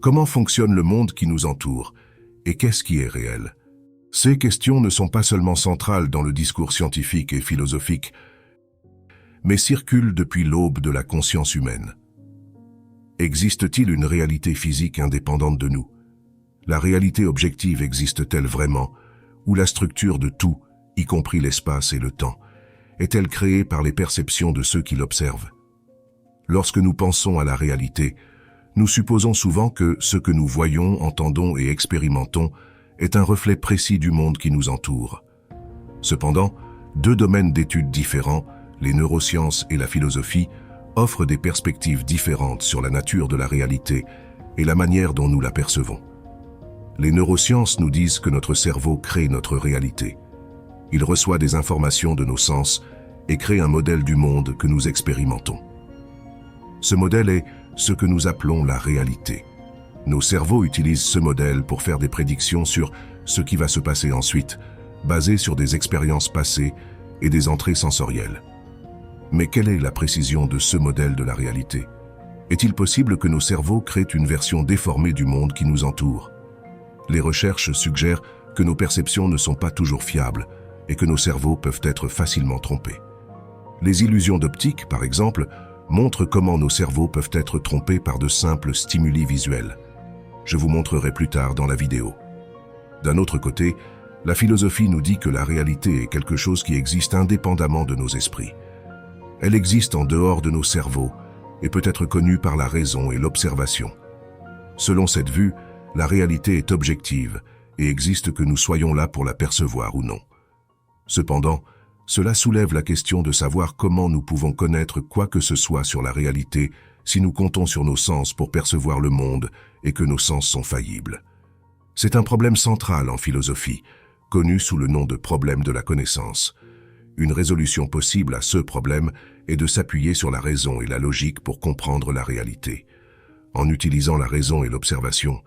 Comment fonctionne le monde qui nous entoure? Et qu'est-ce qui est réel? Ces questions ne sont pas seulement centrales dans le discours scientifique et philosophique, mais circulent depuis l'aube de la conscience humaine. Existe-t-il une réalité physique indépendante de nous? La réalité objective existe-t-elle vraiment? Ou la structure de tout, y compris l'espace et le temps, est-elle créée par les perceptions de ceux qui l'observent? Lorsque nous pensons à la réalité, nous supposons souvent que ce que nous voyons, entendons et expérimentons est un reflet précis du monde qui nous entoure. Cependant, deux domaines d'études différents, les neurosciences et la philosophie, offrent des perspectives différentes sur la nature de la réalité et la manière dont nous la percevons. Les neurosciences nous disent que notre cerveau crée notre réalité. Il reçoit des informations de nos sens et crée un modèle du monde que nous expérimentons. Ce modèle est ce que nous appelons la réalité. Nos cerveaux utilisent ce modèle pour faire des prédictions sur ce qui va se passer ensuite, basées sur des expériences passées et des entrées sensorielles. Mais quelle est la précision de ce modèle de la réalité? Est-il possible que nos cerveaux créent une version déformée du monde qui nous entoure? Les recherches suggèrent que nos perceptions ne sont pas toujours fiables et que nos cerveaux peuvent être facilement trompés. Les illusions d'optique, par exemple, montrent comment nos cerveaux peuvent être trompés par de simples stimuli visuels. Je vous montrerai plus tard dans la vidéo. D'un autre côté, la philosophie nous dit que la réalité est quelque chose qui existe indépendamment de nos esprits. Elle existe en dehors de nos cerveaux et peut être connue par la raison et l'observation. Selon cette vue, la réalité est objective et existe que nous soyons là pour la percevoir ou non. Cependant, cela soulève la question de savoir comment nous pouvons connaître quoi que ce soit sur la réalité si nous comptons sur nos sens pour percevoir le monde et que nos sens sont faillibles. C'est un problème central en philosophie, connu sous le nom de problème de la connaissance. Une résolution possible à ce problème est de s'appuyer sur la raison et la logique pour comprendre la réalité. En utilisant la raison et l'observation,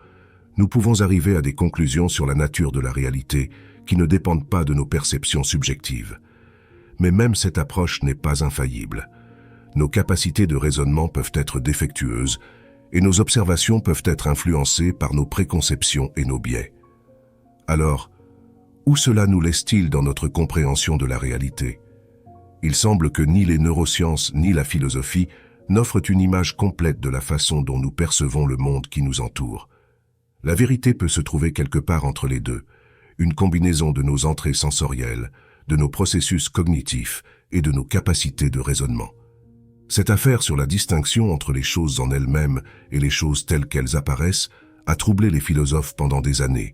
nous pouvons arriver à des conclusions sur la nature de la réalité qui ne dépendent pas de nos perceptions subjectives. Mais même cette approche n'est pas infaillible. Nos capacités de raisonnement peuvent être défectueuses et nos observations peuvent être influencées par nos préconceptions et nos biais. Alors, où cela nous laisse-t-il dans notre compréhension de la réalité? Il semble que ni les neurosciences ni la philosophie n'offrent une image complète de la façon dont nous percevons le monde qui nous entoure. La vérité peut se trouver quelque part entre les deux, une combinaison de nos entrées sensorielles, de nos processus cognitifs et de nos capacités de raisonnement. Cette affaire sur la distinction entre les choses en elles-mêmes et les choses telles qu'elles apparaissent a troublé les philosophes pendant des années.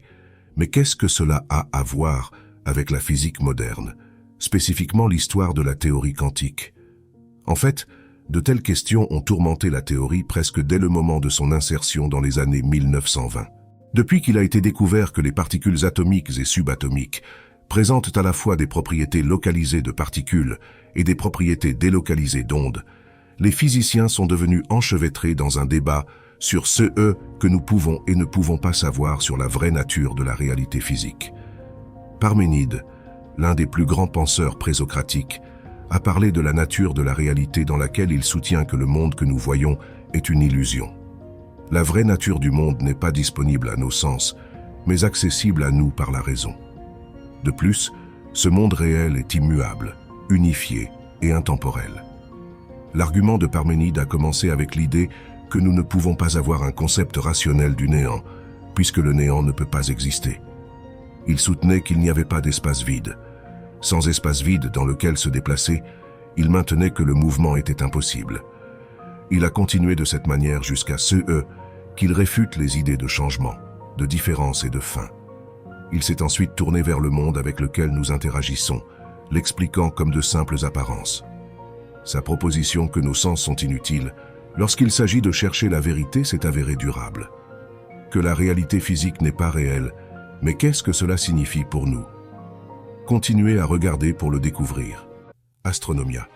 Mais qu'est-ce que cela a à voir avec la physique moderne, spécifiquement l'histoire de la théorie quantique? En fait, de telles questions ont tourmenté la théorie presque dès le moment de son insertion dans les années 1920. Depuis qu'il a été découvert que les particules atomiques et subatomiques présentent à la fois des propriétés localisées de particules et des propriétés délocalisées d'ondes, les physiciens sont devenus enchevêtrés dans un débat sur ce que nous pouvons et ne pouvons pas savoir sur la vraie nature de la réalité physique. Parménide, l'un des plus grands penseurs présocratiques, a parlé de la nature de la réalité dans laquelle il soutient que le monde que nous voyons est une illusion. La vraie nature du monde n'est pas disponible à nos sens, mais accessible à nous par la raison. De plus, ce monde réel est immuable, unifié et intemporel. L'argument de Parménide a commencé avec l'idée que nous ne pouvons pas avoir un concept rationnel du néant, puisque le néant ne peut pas exister. Il soutenait qu'il n'y avait pas d'espace vide. Sans espace vide dans lequel se déplacer, il maintenait que le mouvement était impossible. Il a continué de cette manière jusqu'à qu'il réfute les idées de changement, de différence et de fin. Il s'est ensuite tourné vers le monde avec lequel nous interagissons, l'expliquant comme de simples apparences. Sa proposition que nos sens sont inutiles, lorsqu'il s'agit de chercher la vérité, s'est avérée durable. Que la réalité physique n'est pas réelle, mais qu'est-ce que cela signifie pour nous? Continuez à regarder pour le découvrir. Astronomia.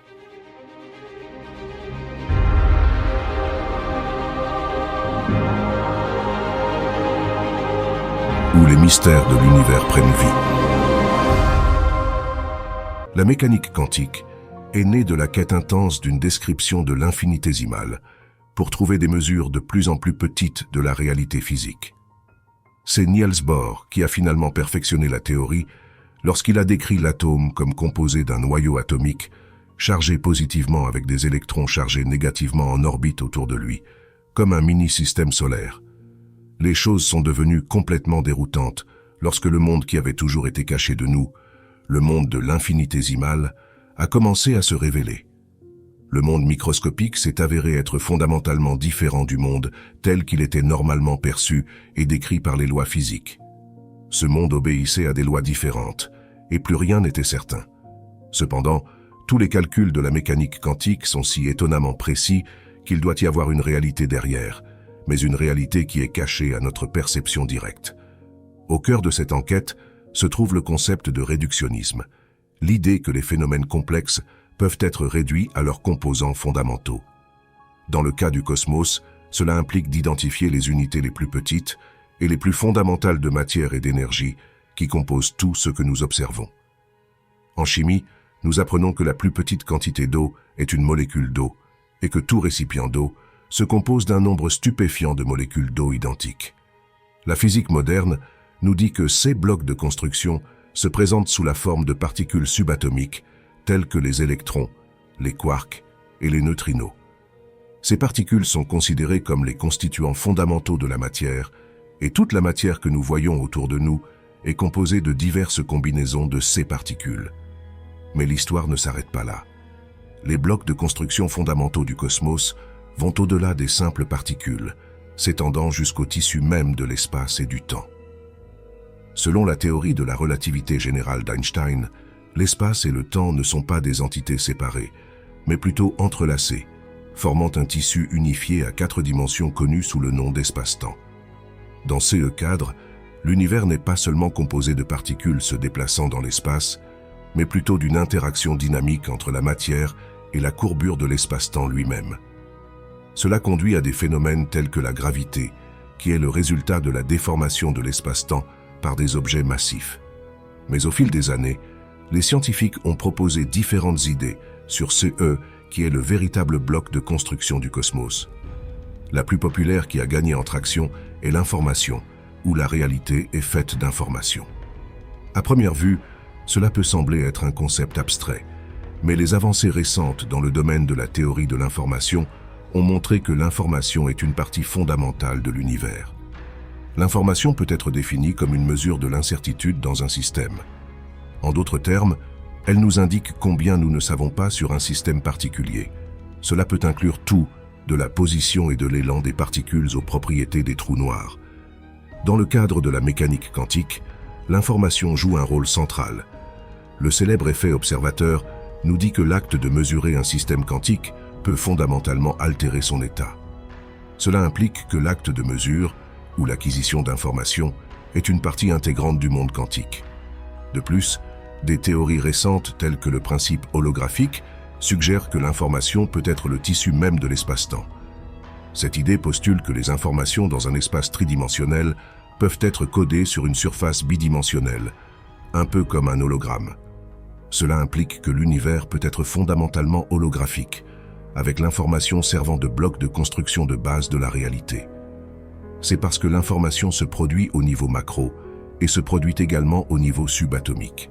Où les mystères de l'univers prennent vie. La mécanique quantique est née de la quête intense d'une description de l'infinitésimal, pour trouver des mesures de plus en plus petites de la réalité physique. C'est Niels Bohr qui a finalement perfectionné la théorie lorsqu'il a décrit l'atome comme composé d'un noyau atomique chargé positivement avec des électrons chargés négativement en orbite autour de lui, comme un mini-système solaire. Les choses sont devenues complètement déroutantes lorsque le monde qui avait toujours été caché de nous, le monde de l'infinitésimal, a commencé à se révéler. Le monde microscopique s'est avéré être fondamentalement différent du monde tel qu'il était normalement perçu et décrit par les lois physiques. Ce monde obéissait à des lois différentes, et plus rien n'était certain. Cependant, tous les calculs de la mécanique quantique sont si étonnamment précis qu'il doit y avoir une réalité derrière, mais une réalité qui est cachée à notre perception directe. Au cœur de cette enquête se trouve le concept de réductionnisme, l'idée que les phénomènes complexes peuvent être réduits à leurs composants fondamentaux. Dans le cas du cosmos, cela implique d'identifier les unités les plus petites et les plus fondamentales de matière et d'énergie qui composent tout ce que nous observons. En chimie, nous apprenons que la plus petite quantité d'eau est une molécule d'eau et que tout récipient d'eau se compose d'un nombre stupéfiant de molécules d'eau identiques. La physique moderne nous dit que ces blocs de construction se présentent sous la forme de particules subatomiques tels que les électrons, les quarks et les neutrinos. Ces particules sont considérées comme les constituants fondamentaux de la matière, et toute la matière que nous voyons autour de nous est composée de diverses combinaisons de ces particules. Mais l'histoire ne s'arrête pas là. Les blocs de construction fondamentaux du cosmos vont au-delà des simples particules, s'étendant jusqu'au tissu même de l'espace et du temps. Selon la théorie de la relativité générale d'Einstein, l'espace et le temps ne sont pas des entités séparées, mais plutôt entrelacées, formant un tissu unifié à 4 dimensions connues sous le nom d'espace-temps. Dans ce cadre, l'univers n'est pas seulement composé de particules se déplaçant dans l'espace, mais plutôt d'une interaction dynamique entre la matière et la courbure de l'espace-temps lui-même. Cela conduit à des phénomènes tels que la gravité, qui est le résultat de la déformation de l'espace-temps par des objets massifs. Mais au fil des années, les scientifiques ont proposé différentes idées sur ce qui est le véritable bloc de construction du cosmos. La plus populaire qui a gagné en traction est l'information, où la réalité est faite d'informations. À première vue, cela peut sembler être un concept abstrait, mais les avancées récentes dans le domaine de la théorie de l'information ont montré que l'information est une partie fondamentale de l'univers. L'information peut être définie comme une mesure de l'incertitude dans un système. En d'autres termes, elle nous indique combien nous ne savons pas sur un système particulier. Cela peut inclure tout, de la position et de l'élan des particules aux propriétés des trous noirs. Dans le cadre de la mécanique quantique, l'information joue un rôle central. Le célèbre effet observateur nous dit que l'acte de mesurer un système quantique peut fondamentalement altérer son état. Cela implique que l'acte de mesure, ou l'acquisition d'informations, est une partie intégrante du monde quantique. De plus, des théories récentes telles que le principe holographique suggèrent que l'information peut être le tissu même de l'espace-temps. Cette idée postule que les informations dans un espace tridimensionnel peuvent être codées sur une surface bidimensionnelle, un peu comme un hologramme. Cela implique que l'univers peut être fondamentalement holographique, avec l'information servant de bloc de construction de base de la réalité. C'est parce que l'information se produit au niveau macro et se produit également au niveau subatomique.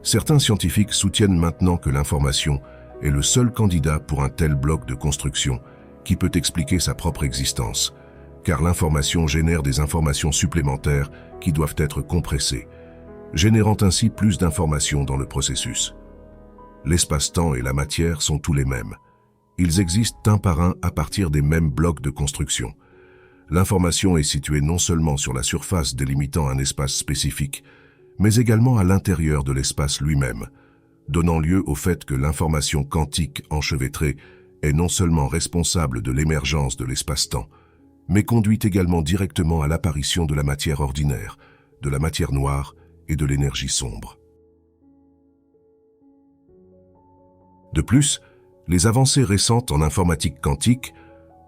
Certains scientifiques soutiennent maintenant que l'information est le seul candidat pour un tel bloc de construction qui peut expliquer sa propre existence, car l'information génère des informations supplémentaires qui doivent être compressées, générant ainsi plus d'informations dans le processus. L'espace-temps et la matière sont tous les mêmes. Ils existent un par un à partir des mêmes blocs de construction. L'information est située non seulement sur la surface délimitant un espace spécifique, mais également à l'intérieur de l'espace lui-même, donnant lieu au fait que l'information quantique enchevêtrée est non seulement responsable de l'émergence de l'espace-temps, mais conduit également directement à l'apparition de la matière ordinaire, de la matière noire et de l'énergie sombre. De plus, les avancées récentes en informatique quantique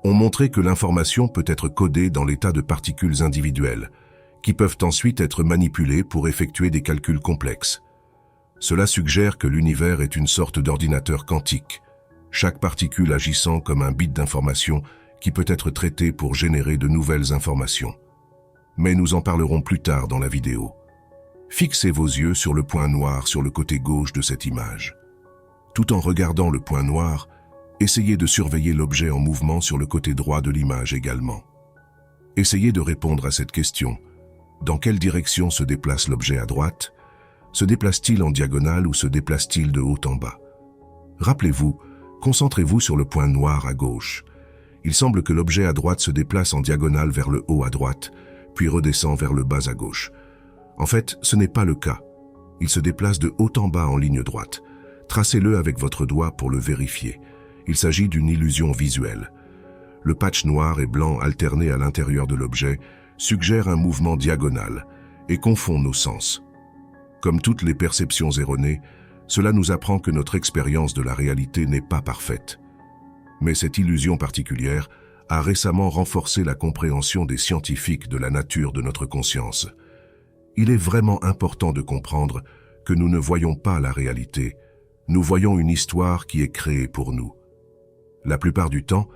ont montré que l'information peut être codée dans l'état de particules individuelles, qui peuvent ensuite être manipulées pour effectuer des calculs complexes. Cela suggère que l'univers est une sorte d'ordinateur quantique, chaque particule agissant comme un bit d'information qui peut être traité pour générer de nouvelles informations. Mais nous en parlerons plus tard dans la vidéo. Fixez vos yeux sur le point noir sur le côté gauche de cette image. Tout en regardant le point noir, essayez de surveiller l'objet en mouvement sur le côté droit de l'image également. Essayez de répondre à cette question. Dans quelle direction se déplace l'objet à droite? Se déplace-t-il en diagonale ou se déplace-t-il de haut en bas? Rappelez-vous, concentrez-vous sur le point noir à gauche. Il semble que l'objet à droite se déplace en diagonale vers le haut à droite, puis redescend vers le bas à gauche. En fait, ce n'est pas le cas. Il se déplace de haut en bas en ligne droite. Tracez-le avec votre doigt pour le vérifier. Il s'agit d'une illusion visuelle. Le patch noir et blanc alterné à l'intérieur de l'objet suggère un mouvement diagonal et confond nos sens. Comme toutes les perceptions erronées, cela nous apprend que notre expérience de la réalité n'est pas parfaite. Mais cette illusion particulière a récemment renforcé la compréhension des scientifiques de la nature de notre conscience. Il est vraiment important de comprendre que nous ne voyons pas la réalité, nous voyons une histoire qui est créée pour nous. La plupart du temps,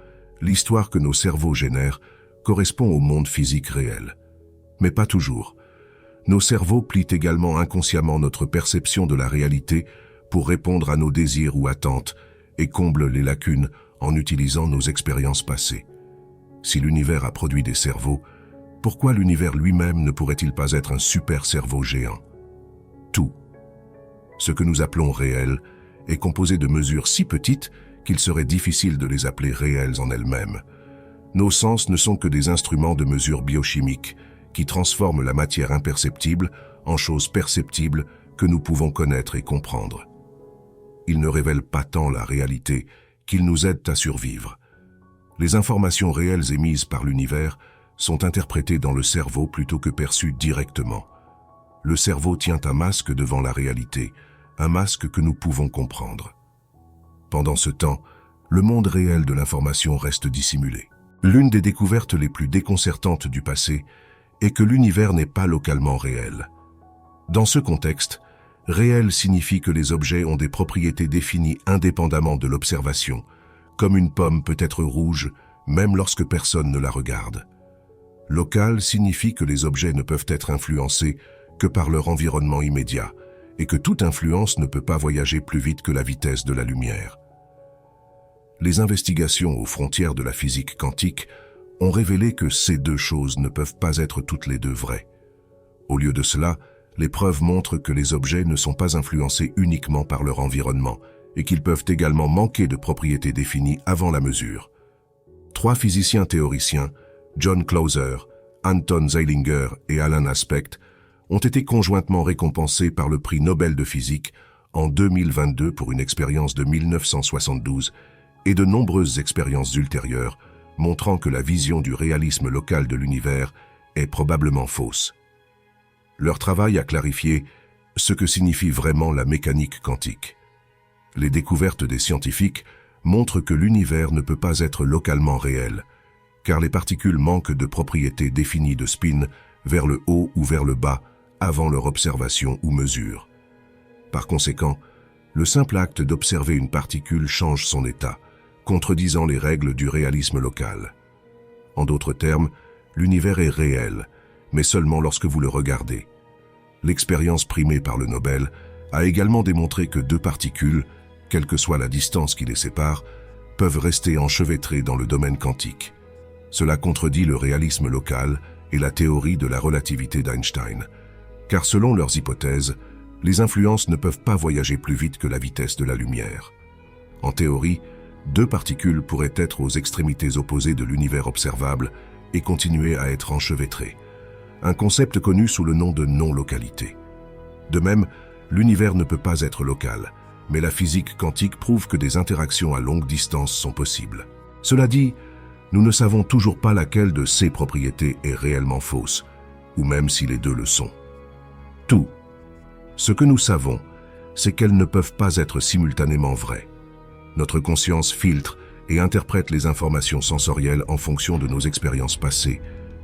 l'histoire que nos cerveaux génèrent correspond au monde physique réel. Mais pas toujours. Nos cerveaux plient également inconsciemment notre perception de la réalité pour répondre à nos désirs ou attentes et comblent les lacunes en utilisant nos expériences passées. Si l'univers a produit des cerveaux, pourquoi l'univers lui-même ne pourrait-il pas être un super cerveau géant? Tout. Ce que nous appelons réel est composé de mesures si petites qu'il serait difficile de les appeler réelles en elles-mêmes. Nos sens ne sont que des instruments de mesure biochimique qui transforment la matière imperceptible en choses perceptibles que nous pouvons connaître et comprendre. Ils ne révèlent pas tant la réalité qu'ils nous aident à survivre. Les informations réelles émises par l'univers sont interprétées dans le cerveau plutôt que perçues directement. Le cerveau tient un masque devant la réalité, un masque que nous pouvons comprendre. Pendant ce temps, le monde réel de l'information reste dissimulé. L'une des découvertes les plus déconcertantes du passé est que l'univers n'est pas localement réel. Dans ce contexte, réel signifie que les objets ont des propriétés définies indépendamment de l'observation, comme une pomme peut être rouge même lorsque personne ne la regarde. Local signifie que les objets ne peuvent être influencés que par leur environnement immédiat et que toute influence ne peut pas voyager plus vite que la vitesse de la lumière. Les investigations aux frontières de la physique quantique ont révélé que ces deux choses ne peuvent pas être toutes les deux vraies. Au lieu de cela, les preuves montrent que les objets ne sont pas influencés uniquement par leur environnement et qu'ils peuvent également manquer de propriétés définies avant la mesure. 3 physiciens théoriciens, John Clauser, Anton Zeilinger et Alan Aspect, ont été conjointement récompensés par le prix Nobel de physique en 2022 pour une expérience de 1972 et de nombreuses expériences ultérieures montrant que la vision du réalisme local de l'univers est probablement fausse. Leur travail a clarifié ce que signifie vraiment la mécanique quantique. Les découvertes des scientifiques montrent que l'univers ne peut pas être localement réel, car les particules manquent de propriétés définies de spin vers le haut ou vers le bas avant leur observation ou mesure. Par conséquent, le simple acte d'observer une particule change son état, contredisant les règles du réalisme local. En d'autres termes, l'univers est réel, mais seulement lorsque vous le regardez. L'expérience primée par le Nobel a également démontré que 2 particules, quelle que soit la distance qui les sépare, peuvent rester enchevêtrées dans le domaine quantique. Cela contredit le réalisme local et la théorie de la relativité d'Einstein, car selon leurs hypothèses, les influences ne peuvent pas voyager plus vite que la vitesse de la lumière. En théorie, 2 particules pourraient être aux extrémités opposées de l'univers observable et continuer à être enchevêtrées, un concept connu sous le nom de non-localité. De même, l'univers ne peut pas être local, mais la physique quantique prouve que des interactions à longue distance sont possibles. Cela dit, nous ne savons toujours pas laquelle de ces propriétés est réellement fausse, ou même si les 2 le sont. Tout. Ce que nous savons, c'est qu'elles ne peuvent pas être simultanément vraies. Notre conscience filtre et interprète les informations sensorielles en fonction de nos expériences passées,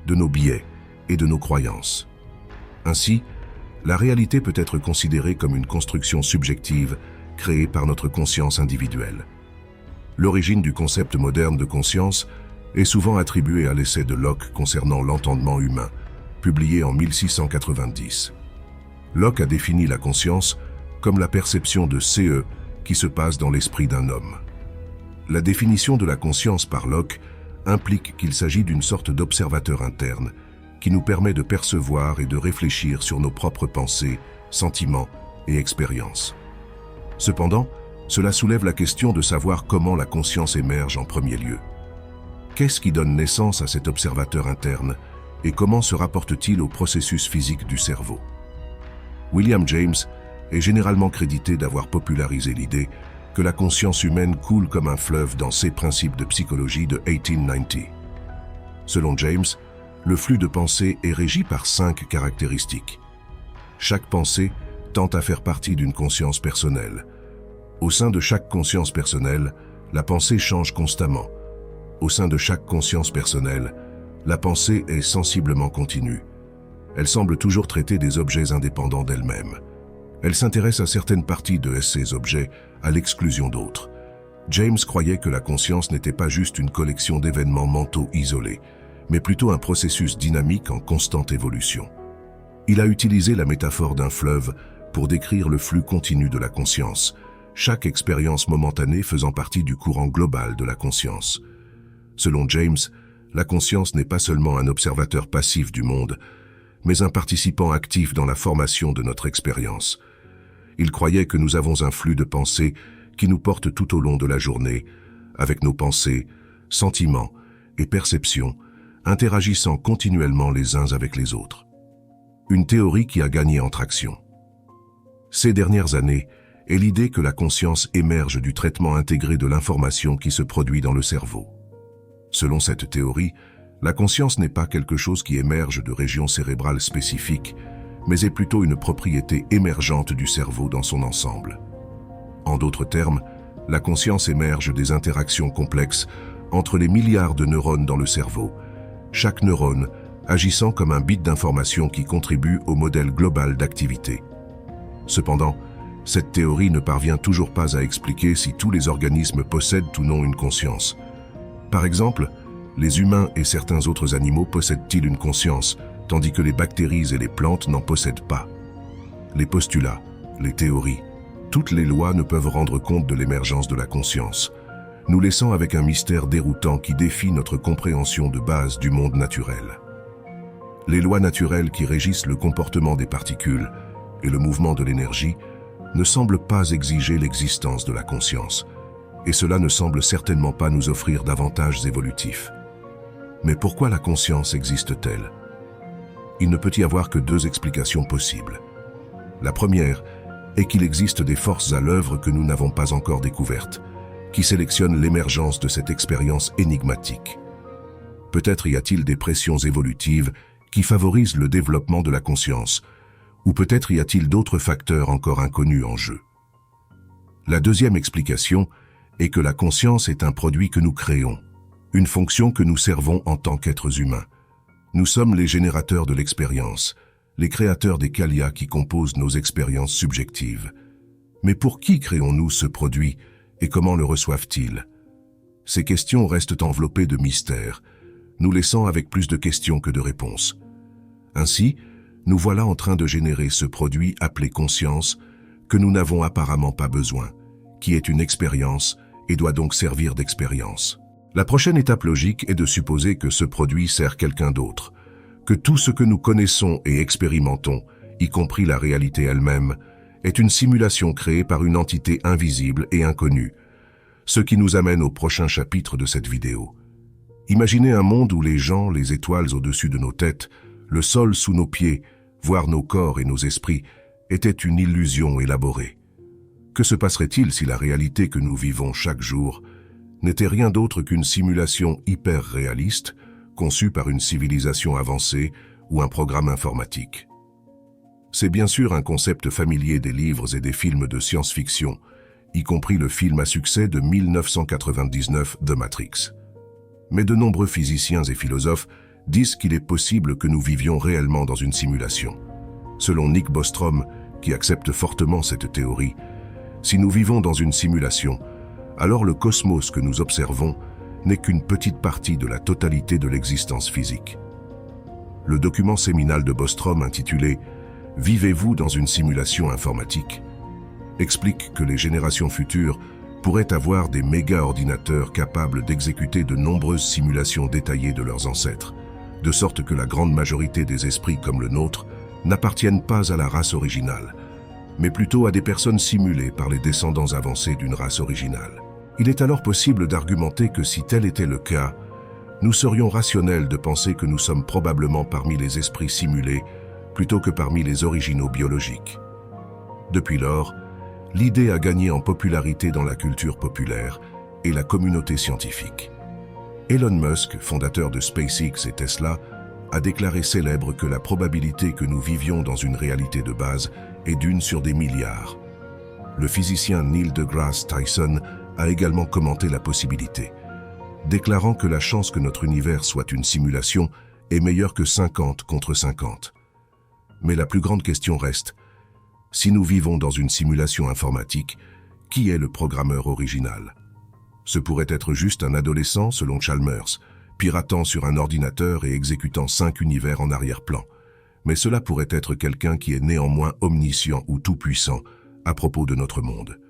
de nos biais et de nos croyances. Ainsi, la réalité peut être considérée comme une construction subjective créée par notre conscience individuelle. L'origine du concept moderne de conscience est souvent attribuée à l'essai de Locke concernant l'entendement humain, publié en 1690. Locke a défini la conscience comme la perception de CE qui se passe dans l'esprit d'un homme. La définition de la conscience par Locke implique qu'il s'agit d'une sorte d'observateur interne qui nous permet de percevoir et de réfléchir sur nos propres pensées, sentiments et expériences. Cependant, cela soulève la question de savoir comment la conscience émerge en premier lieu. Qu'est-ce qui donne naissance à cet observateur interne et comment se rapporte-t-il au processus physique du cerveau? William James est généralement crédité d'avoir popularisé l'idée que la conscience humaine coule comme un fleuve dans ses principes de psychologie de 1890. Selon James, le flux de pensée est régi par 5 caractéristiques. Chaque pensée tend à faire partie d'une conscience personnelle. Au sein de chaque conscience personnelle, la pensée change constamment. Au sein de chaque conscience personnelle, la pensée est sensiblement continue. Elle semble toujours traiter des objets indépendants d'elle-même. Elle s'intéresse à certaines parties de ces objets à l'exclusion d'autres. James croyait que la conscience n'était pas juste une collection d'événements mentaux isolés, mais plutôt un processus dynamique en constante évolution. Il a utilisé la métaphore d'un fleuve pour décrire le flux continu de la conscience, chaque expérience momentanée faisant partie du courant global de la conscience. Selon James, la conscience n'est pas seulement un observateur passif du monde, mais un participant actif dans la formation de notre expérience. Il croyait que nous avons un flux de pensées qui nous porte tout au long de la journée, avec nos pensées, sentiments et perceptions, interagissant continuellement les uns avec les autres. Une théorie qui a gagné en traction. Ces dernières années est l'idée que la conscience émerge du traitement intégré de l'information qui se produit dans le cerveau. Selon cette théorie, la conscience n'est pas quelque chose qui émerge de régions cérébrales spécifiques, mais est plutôt une propriété émergente du cerveau dans son ensemble. En d'autres termes, la conscience émerge des interactions complexes entre les milliards de neurones dans le cerveau, chaque neurone agissant comme un bit d'information qui contribue au modèle global d'activité. Cependant, cette théorie ne parvient toujours pas à expliquer si tous les organismes possèdent ou non une conscience. Par exemple, les humains et certains autres animaux possèdent-ils une conscience, tandis que les bactéries et les plantes n'en possèdent pas? Les postulats, les théories, toutes les lois ne peuvent rendre compte de l'émergence de la conscience, nous laissant avec un mystère déroutant qui défie notre compréhension de base du monde naturel. Les lois naturelles qui régissent le comportement des particules et le mouvement de l'énergie ne semblent pas exiger l'existence de la conscience, et cela ne semble certainement pas nous offrir d'avantages évolutifs. Mais pourquoi la conscience existe-t-elle? Il ne peut y avoir que 2 explications possibles. La première est qu'il existe des forces à l'œuvre que nous n'avons pas encore découvertes, qui sélectionnent l'émergence de cette expérience énigmatique. Peut-être y a-t-il des pressions évolutives qui favorisent le développement de la conscience, ou peut-être y a-t-il d'autres facteurs encore inconnus en jeu. La deuxième explication est que la conscience est un produit que nous créons, une fonction que nous servons en tant qu'êtres humains. Nous sommes les générateurs de l'expérience, les créateurs des qualia qui composent nos expériences subjectives. Mais pour qui créons-nous ce produit et comment le reçoivent-ils? Ces questions restent enveloppées de mystères, nous laissant avec plus de questions que de réponses. Ainsi, nous voilà en train de générer ce produit appelé conscience que nous n'avons apparemment pas besoin, qui est une expérience et doit donc servir d'expérience. La prochaine étape logique est de supposer que ce produit sert quelqu'un d'autre, que tout ce que nous connaissons et expérimentons, y compris la réalité elle-même, est une simulation créée par une entité invisible et inconnue, ce qui nous amène au prochain chapitre de cette vidéo. Imaginez un monde où les gens, les étoiles au-dessus de nos têtes, le sol sous nos pieds, voire nos corps et nos esprits, étaient une illusion élaborée. Que se passerait-il si la réalité que nous vivons chaque jour n'était rien d'autre qu'une simulation hyper réaliste, conçue par une civilisation avancée ou un programme informatique? C'est bien sûr un concept familier des livres et des films de science-fiction, y compris le film à succès de 1999 The Matrix. Mais de nombreux physiciens et philosophes disent qu'il est possible que nous vivions réellement dans une simulation. Selon Nick Bostrom, qui accepte fortement cette théorie, si nous vivons dans une simulation, alors le cosmos que nous observons n'est qu'une petite partie de la totalité de l'existence physique. Le document séminal de Bostrom intitulé « Vivez-vous dans une simulation informatique ?» explique que les générations futures pourraient avoir des méga-ordinateurs capables d'exécuter de nombreuses simulations détaillées de leurs ancêtres, de sorte que la grande majorité des esprits comme le nôtre n'appartiennent pas à la race originale, mais plutôt à des personnes simulées par les descendants avancés d'une race originale. Il est alors possible d'argumenter que si tel était le cas, nous serions rationnels de penser que nous sommes probablement parmi les esprits simulés plutôt que parmi les originaux biologiques. Depuis lors, l'idée a gagné en popularité dans la culture populaire et la communauté scientifique. Elon Musk, fondateur de SpaceX et Tesla, a déclaré célèbre que la probabilité que nous vivions dans une réalité de base est d'1 sur des milliards. Le physicien Neil deGrasse Tyson a également commenté la possibilité, déclarant que la chance que notre univers soit une simulation est meilleure que 50 contre 50. Mais la plus grande question reste, si nous vivons dans une simulation informatique, qui est le programmeur original? Ce pourrait être juste un adolescent, selon Chalmers, piratant sur un ordinateur et exécutant 5 univers en arrière-plan. Mais cela pourrait être quelqu'un qui est néanmoins omniscient ou tout-puissant à propos de notre monde.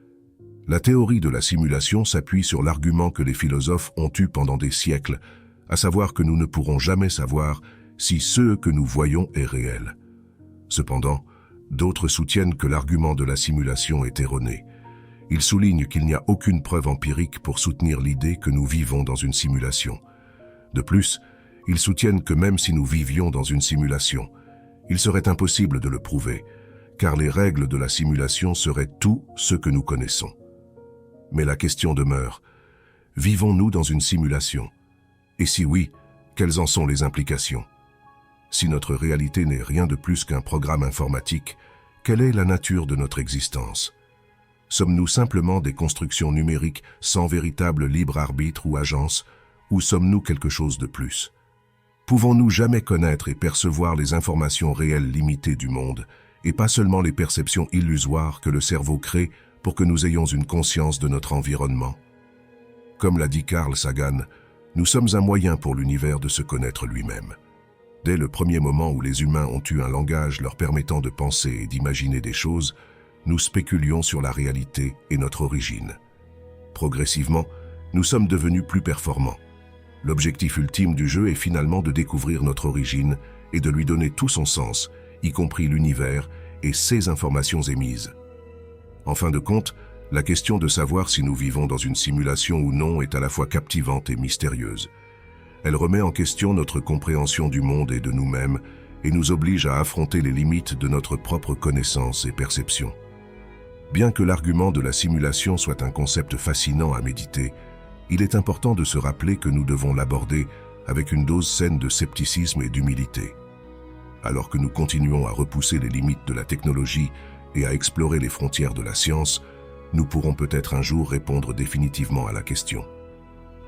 La théorie de la simulation s'appuie sur l'argument que les philosophes ont eu pendant des siècles, à savoir que nous ne pourrons jamais savoir si ce que nous voyons est réel. Cependant, d'autres soutiennent que l'argument de la simulation est erroné. Ils soulignent qu'il n'y a aucune preuve empirique pour soutenir l'idée que nous vivons dans une simulation. De plus, ils soutiennent que même si nous vivions dans une simulation, il serait impossible de le prouver, car les règles de la simulation seraient tout ce que nous connaissons. Mais la question demeure, vivons-nous dans une simulation? Et si oui, quelles en sont les implications? Si notre réalité n'est rien de plus qu'un programme informatique, quelle est la nature de notre existence? Sommes-nous simplement des constructions numériques sans véritable libre arbitre ou agence, ou sommes-nous quelque chose de plus? Pouvons-nous jamais connaître et percevoir les informations réelles limitées du monde, et pas seulement les perceptions illusoires que le cerveau crée pour que nous ayons une conscience de notre environnement? Comme l'a dit Carl Sagan, nous sommes un moyen pour l'univers de se connaître lui-même. Dès le premier moment où les humains ont eu un langage leur permettant de penser et d'imaginer des choses, nous spéculions sur la réalité et notre origine. Progressivement, nous sommes devenus plus performants. L'objectif ultime du jeu est finalement de découvrir notre origine et de lui donner tout son sens, y compris l'univers et ses informations émises. En fin de compte, la question de savoir si nous vivons dans une simulation ou non est à la fois captivante et mystérieuse. Elle remet en question notre compréhension du monde et de nous-mêmes et nous oblige à affronter les limites de notre propre connaissance et perception. Bien que l'argument de la simulation soit un concept fascinant à méditer, il est important de se rappeler que nous devons l'aborder avec une dose saine de scepticisme et d'humilité. Alors que nous continuons à repousser les limites de la technologie et à explorer les frontières de la science, nous pourrons peut-être un jour répondre définitivement à la question.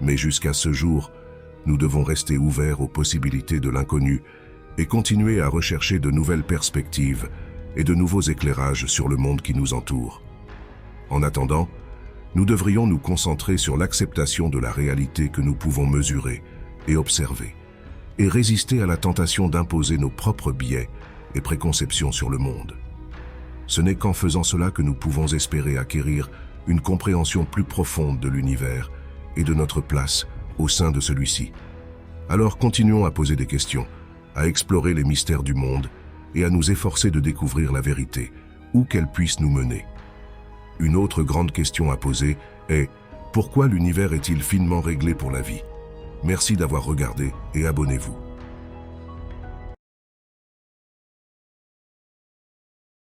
Mais jusqu'à ce jour, nous devons rester ouverts aux possibilités de l'inconnu et continuer à rechercher de nouvelles perspectives et de nouveaux éclairages sur le monde qui nous entoure. En attendant, nous devrions nous concentrer sur l'acceptation de la réalité que nous pouvons mesurer et observer, et résister à la tentation d'imposer nos propres biais et préconceptions sur le monde. Ce n'est qu'en faisant cela que nous pouvons espérer acquérir une compréhension plus profonde de l'univers et de notre place au sein de celui-ci. Alors continuons à poser des questions, à explorer les mystères du monde et à nous efforcer de découvrir la vérité, où qu'elle puisse nous mener. Une autre grande question à poser est « Pourquoi l'univers est-il finement réglé pour la vie ?» Merci d'avoir regardé et abonnez-vous.